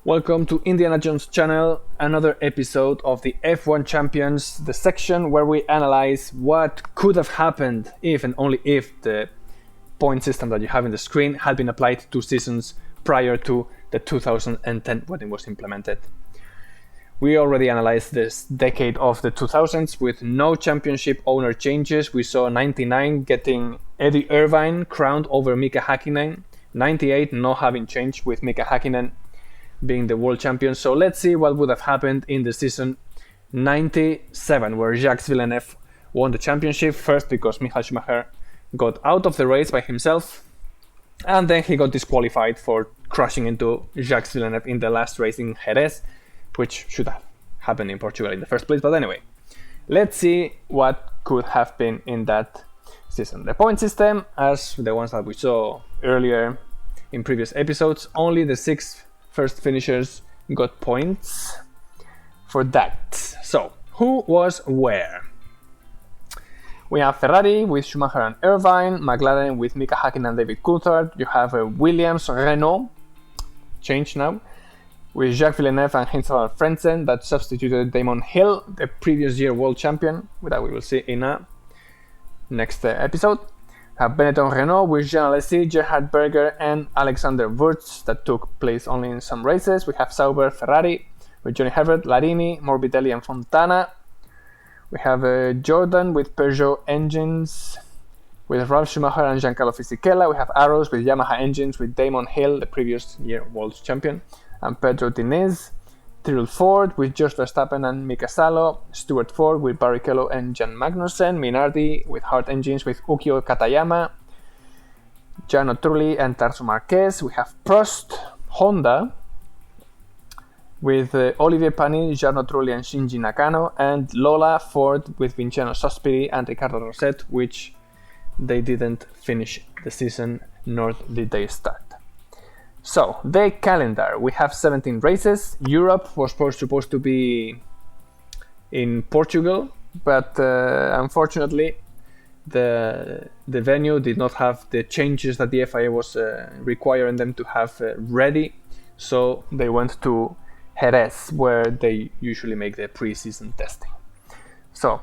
Welcome to Indiana Jones channel, another episode of the F1 Champions, the section where we analyze what could have happened if and only if the point system that you have in the screen had been applied 2 seasons prior to the 2010 when it was implemented. We already analyzed this decade of the 2000s with no championship owner changes. We saw 99 getting Eddie Irvine crowned over Mika Häkkinen, 98 not having changed with Mika Häkkinen being the world champion. So let's see what would have happened in the season 97, where Jacques Villeneuve won the championship, first because Michael Schumacher got out of the race by himself, and then he got disqualified for crashing into Jacques Villeneuve in the last race in Jerez, which should have happened in Portugal in the first place. But anyway, let's see what could have been in that season. The point system, as the ones that we saw earlier in previous episodes, only the 6 first finishers got points for that. So, who was where? We have Ferrari with Schumacher and Irvine, McLaren with Mika Häkkinen and David Coulthard. You have Williams, Renault, changed now, with Jacques Villeneuve and Heinz-Harald Frentzen that substituted Damon Hill, the previous year world champion, that we will see in a next episode. We have Benetton Renault with Jean Alesi, Gerhard Berger and Alexander Wurz that took place only in some races. We have Sauber Ferrari with Johnny Herbert, Larini, Morbidelli and Fontana. We have Jordan with Peugeot engines with Ralf Schumacher and Giancarlo Fisichella. We have Arrows with Yamaha engines with Damon Hill, the previous year world champion, and Pedro Diniz. Tyrrell Ford with George Verstappen and Mika Salo. Stuart Ford with Barrichello and Jan Magnussen. Minardi with Hart engines with Ukio Katayama, Jarno Trulli and Tarso Marquez. We have Prost Honda with Olivier Panis, Jarno Trulli and Shinji Nakano, and Lola Ford with Vincenzo Sospiri and Ricardo Rosset, which they didn't finish the season, nor did they start. So, the calendar. We have 17 races. Europe was supposed to be in Portugal, but unfortunately the venue did not have the changes that the FIA was requiring them to have ready, so they went to Jerez, where they usually make the pre-season testing. So,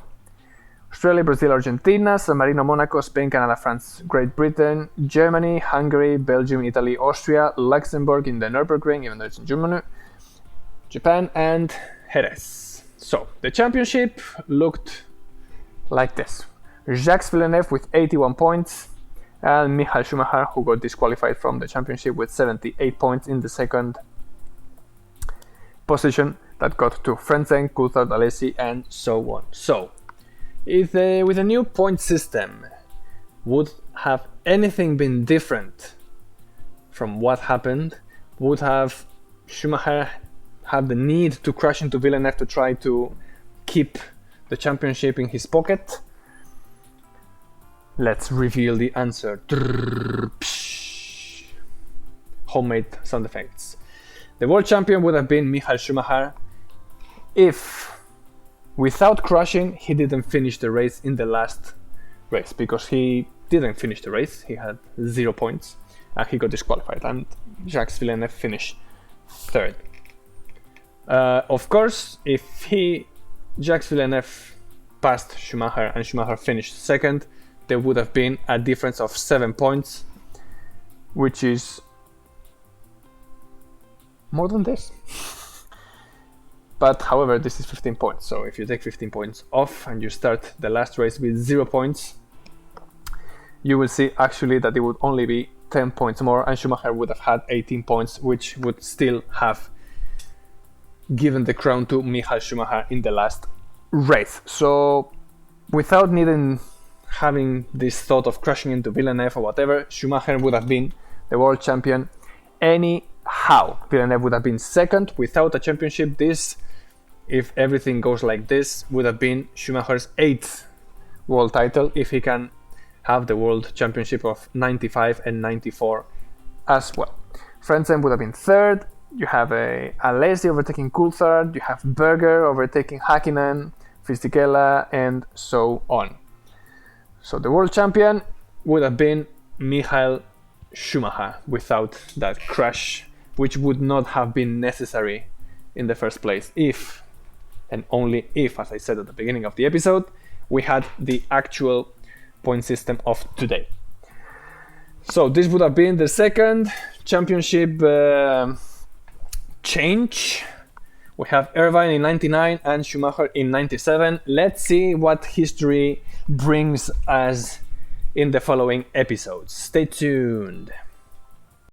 Australia, Brazil, Argentina, San Marino, Monaco, Spain, Canada, France, Great Britain, Germany, Hungary, Belgium, Italy, Austria, Luxembourg in the Nürburgring, even though it's in Germany, Japan, and Jerez. So, the championship looked like this. Jacques Villeneuve with 81 points, and Michael Schumacher, who got disqualified from the championship with 78 points in the second position. That got to Frentzen, Coulthard, Alesi, and so on. So, if with a new point system, would have anything been different from what happened? Would have Schumacher have the need to crash into Villeneuve to try to keep the championship in his pocket? Let's reveal the answer. Homemade sound effects. The world champion would have been Michael Schumacher if, without crashing, he didn't finish the race in the last race, because he didn't finish the race. He had 0 points and he got disqualified, and Jacques Villeneuve finished 3rd. Of course, if Jacques Villeneuve passed Schumacher and Schumacher finished 2nd, there would have been a difference of 7 points, which is more than this. But however, this is 15 points, so if you take 15 points off and you start the last race with 0 points, you will see actually that it would only be 10 points more, and Schumacher would have had 18 points, which would still have given the crown to Michael Schumacher in the last race. So, without having this thought of crashing into Villeneuve or whatever, Schumacher would have been the world champion anyhow. Villeneuve would have been 2nd without a championship. This, if everything goes like this, would have been Schumacher's 8th world title if he can have the world championship of 95 and 94 as well. Frentzen would have been 3rd. You have Alesi overtaking Coulthard. You have Berger overtaking Häkkinen, Fisichella, and so on. So the world champion would have been Michael Schumacher without that crash which would not have been necessary in the first place if, and only if, as I said at the beginning of the episode, we had the actual point system of today. So this would have been the second championship change. We have Irvine in 99 and Schumacher in 97. Let's see what history brings us in the following episodes. Stay tuned.